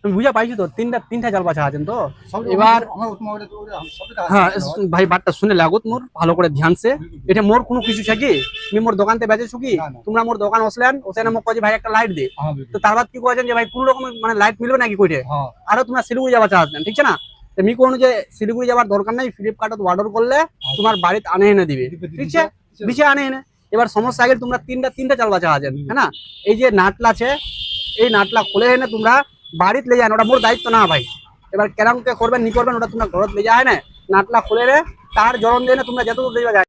তুমি বুঝা পাইছো তো তিনটা জাল বাছা আছেন তো এবার হ্যাঁ ভাই বাটটা শুনে লাগুত মোর ভালো করে ধ্যানসে এটা মোর কোনো কিছু থাকি তুমি মোর দোকানতে বেচেছো কি তোমরা মোর দোকান আসলেন ওখানে মোক কয়ে ভাই একটা লাইট দে তো তার বাদ কি কয়েছেন যে ভাই কোন রকম মানে লাইট মিলবে নাকি কইতে আরো তোমরা শিলিগুড়ি যাবা চাচ্ছেন ঠিক আছে না তুমি কোন যে শিলিগুড়ি যাবার দরকার নাই ফ্লিপকার্টত অর্ডার করলে তোমার বাড়িতে আনে এনে দিবে ঠিক আছে বিছে আনে এনে এবার সমস্যা আগে তোমরা তিনটা চাল বাছা আছেন হ্যাঁ না এই যে নাটলা আছে এই নাটলা খুলে এনে তোমরা বাড়িতে লে যান ওটা মোর দায়িত্ব না ভাই এবার কেরম কে করবেন নি করবেন ওটা তোমরা ঘরত লে যায় না নাটলা খুলে রে তার জরন দিয়ে তোমরা যত দূর যাওয়া যায়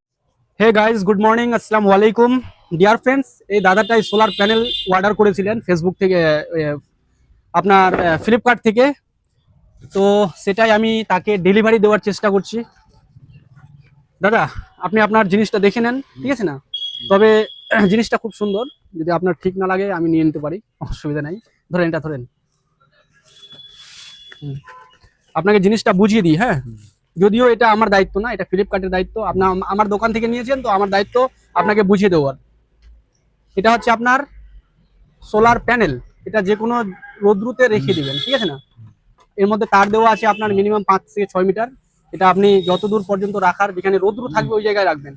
হে গাইস গুড মর্নিং আসসালামু আলাইকুম ডিয়ার ফ্রেন্ডস এই দাদাটাই সোলার প্যানেল অর্ডার করেছিলেন ফেসবুক থেকে আপনার ফ্লিপকার্ট থেকে তো সেটাই আমি তাকে ডেলিভারি দেওয়ার চেষ্টা করছি দাদা আপনি আপনার জিনিসটা দেখে নেন ঠিক আছে না তবে জিনিসটা খুব সুন্দর যদি আপনার ঠিক না লাগে আমি নিয়ে নিতে পারি অসুবিধা নাই ধরেন এটা ধরেন আপনাকে জিনিসটা বুঝিয়ে দিই হ্যাঁ যদিও এটা আমার দায়িত্ব না এটা ফ্লিপকার্টের দায়িত্ব আপনার আমার দোকান থেকে নিয়েছেন তো আমার দায়িত্ব আপনাকে বুঝিয়ে দেওয়ার এটা হচ্ছে আপনার সোলার প্যানেল এটা যে কোনো রোদ্রুতে রেখে দিবেন ঠিক আছে না এর মধ্যে তার দেওয়া আছে আপনার মিনিমাম 5 থেকে 6 মিটার এটা আপনি যত দূর পর্যন্ত রাখার যেখানে রোদ্রু থাকবে ওই জায়গায় রাখবেন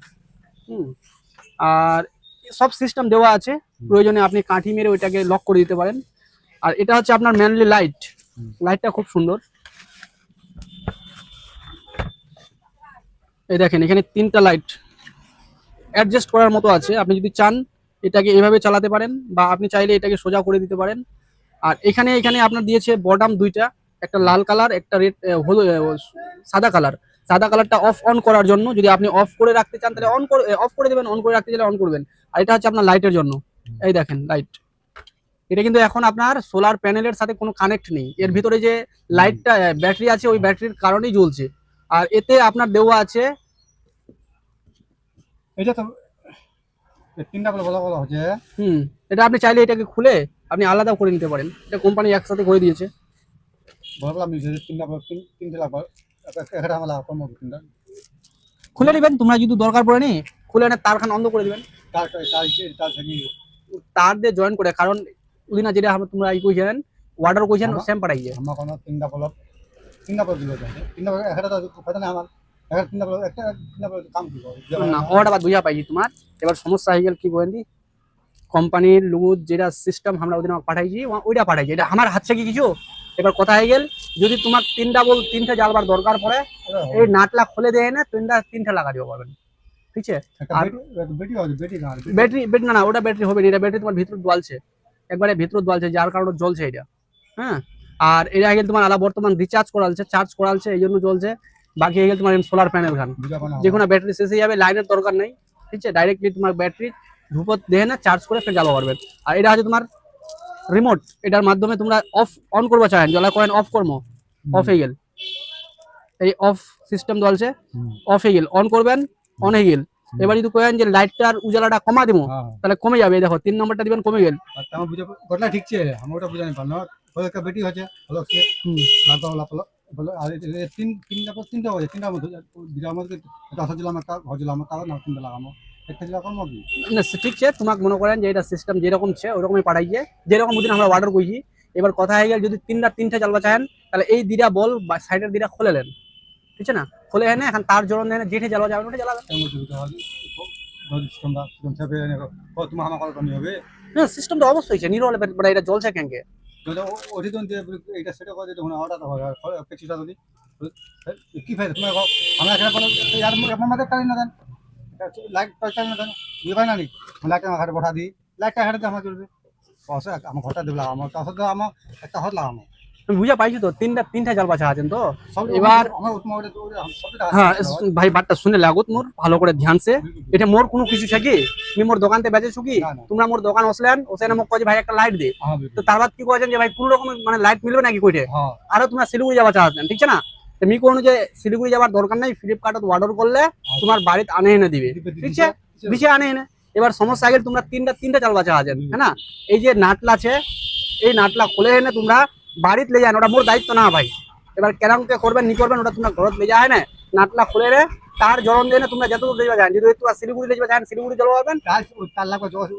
আর সব সিস্টেম দেওয়া আছে প্রয়োজনে আপনি কাঠি মেরে ওইটাকে লক করে দিতে পারেন আর এটা হচ্ছে আপনার মেনলি লাইটটা খুব সুন্দর এই দেখেন এখানে 3টা লাইট অ্যাডজাস্ট করার মতো আছে আপনি যদি চান এটাকে এভাবে চালাতে পারেন বা আপনি চাইলে এটাকে সোজা করে দিতে পারেন আর এখানে আপনার দিয়েছে বটম 2টা একটা লাল কালার একটা রেড সাদা কালারটা অফ অন করার জন্য যদি আপনি অফ করে রাখতে চান তাহলে অফ করে দেবেন অন করে রাখতে চাইলে অন করবেন আর এটা হচ্ছে আপনার লাইটের জন্য এই দেখেন লাইট এটা কিন্তু এখন আপনার সোলার প্যানেলের সাথে কোনো কানেক্ট নেই এর ভিতরে যে লাইটটা ব্যাটারি আছে ওই ব্যাটারির কারণেই জ্বলছে আর এতে আপনার দেওয়া আছে এটা তো তিনটা বলা হচ্ছে এটা আপনি চাইলে এটাকে খুলে আপনি আলাদা করে নিতে পারেন এটা কোম্পানি একসাথে করে দিয়েছে বললাম তিনটা লাগবে একটা আমার কর্ম তিনটা খুলে নেবেন তোমরা যদি দরকার পড়ে নি খুলে এনে তারখান অন্ধ করে দিবেন তার দিয়ে জয়েন করে কারণ উদিনা যেটা তোমরা ই কইছেন অর্ডার কইছেন সেম পাঠাই যায় আমার কোনো তিনটা বলব দিল তিনটা একটা তো কথা না আমার একটা তিনটা কাম দিব না ওটা বাদ বুঝা পাইছি তোমার এবার সমস্যা হয়ে গেল কি বলেন দি কোম্পানির লোগো যেটা সিস্টেম আমরা ওদিন পাঠাইছি ওইটা পাঠাইছি এটা আমার হাত থেকে কিছু এবার কথা হয়ে গেল যদি তোমার তিনটা জ্বালবার দরকার পড়ে এই নাটলা খুলে দেয় না তিনটা লাগা দিও পারবেন ঠিক আছে ব্যাটারি না ওটা ব্যাটারি হবে না এটা ব্যাটারি তোমার ভিতর জ্বলছে একবারে ভিতর জ্বলছে যার কারণে জ্বলছে এটা হ্যাঁ আর এর আগে তোমার আলাদা বর্তমান রিচার্জ করালছে চার্জ করালছে এই জন্য জ্বলছে বাকি হয়ে গেল তোমার সোলার প্যানেল খান যে কোনো ব্যাটারি শেষ হয়ে যাবে লাইনের দরকার নেই ঠিক আছে ডাইরেক্টলি তোমার ব্যাটারি ধূপত দেহে না চার্জ করে ফের জ্বালা পারবেন আর এটা হচ্ছে তোমার রিমোট এটার মাধ্যমে তোমরা অফ অন করবা চাহেন জ্বালা করেন অফ করবো অফ হয়ে গেল এই অফ সিস্টেম চলছে অফ হয়ে গেল অন করবেন অন হয়ে গেল এবার যদি কয়েন যে লাইটটার উজালাটা কমা দিব তাহলে কমে যাবে দেখো 3 নম্বরটা দিবেন কমে গেল আমার বুঝা কথা ঠিক আছে আমি ওটা বুঝানি পারলো ওই একটা বেটি হচ্ছে হলো সে লাগা বলে আর তিনটা হচ্ছে তিনটা মধ্যে বিরার মধ্যে এটা হচ্ছিলাম একটা হচ্ছিলাম তাও না তিনটা লাগামো একটা জেলা কম হবে না ঠিক আছে তোমাকে মনে করেন যে এটা সিস্টেম যেরকম ছে ওরকমই পাঠাইছে যেরকম ওদিন আমরা অর্ডার করছি এবার কথা হয়ে গেল যদি তিনটা চালবা চাহেন তাহলে এই দিরা বল বা সাইডের দিরা খুলে নেন ঠিক আছে না খুলে এনে এখন তার জন্য দেন যেঠে জ্বালা যাবে ওটা জ্বালাবেন তোমার আমার কথা কমই হবে না সিস্টেম তো অবশ্যই আছে নিরল বড় এটা জ্বলছে কেনকে ওটি তো এটা সেটা করে তখন অর্ডার হয় কিছুটা যদি কি ফাইদা তোমার আমরা এখানে কোনো ইয়ার আমাদের কালি না দেন লাইট পয়সা না দেন দিবাই না নি লাইট আমার ঘরে পাঠা দিই লাইটটা ঘরে আমার চলবে পয়সা আমার ঘরটা দেবো লাগামো তাছাড়া তো আমার একটা হাত লাগামো তুমি বুঝা পাইছো তো তিনটা জাল বাছা আছেন তো এবার হ্যাঁ ভাই বাটটা শুনে লাগুত মোর ভালো করে ধ্যানসে এটা মোর কোনো কিছু থাকি তুমি মোর দোকানতে বেচেছো কি তোমরা মোর দোকান আসলেন ওখানে মোক কয়ে ভাই একটা লাইট দে তো তার বাদ কি কয়েছেন যে ভাই কোন রকম মানে লাইট মিলবে নাকি কইতে আরো তোমরা শিলিগুড়ি যাবা চাচ্ছেন ঠিক আছে না তুমি কোন যে শিলিগুড়ি যাবার দরকার নাই ফ্লিপকার্টত অর্ডার করলে তোমার বাড়িতে আনে এনে দিবে ঠিক আছে বিছে আনে এনে এবার সমস্যা আগে তোমরা তিনটা চাল বাছা আছেন হ্যাঁ না এই যে নাটলা আছে এই নাটলা খুলে এনে তোমরা বাড়িতে লে যান ওটা মোর দায়িত্ব না ভাই এবার কেরম কে করবেন নি করবেন ওটা তোমরা ঘরত লে যায় না নাটলা খুলে রে তার জলন দিয়ে না তোমরা যত দূর যাবেন যদি একটু শিলিগুড়ি যাবেন শিলিগুড়ি জল পাবেন তার লাগবে জোগাড়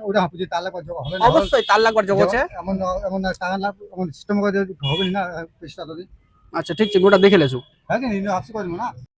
ওটা হবে তার লাগবে জোগাড় হবে না অবশ্যই তার লাগবার যোগ আছে। এমন এমন টাকা লাভ এমন সিস্টেম করে হবে না পেশটা তো আচ্ছা ঠিক আছে ওটা দেখে লেছো। হ্যাঁ কি আপসি করবো না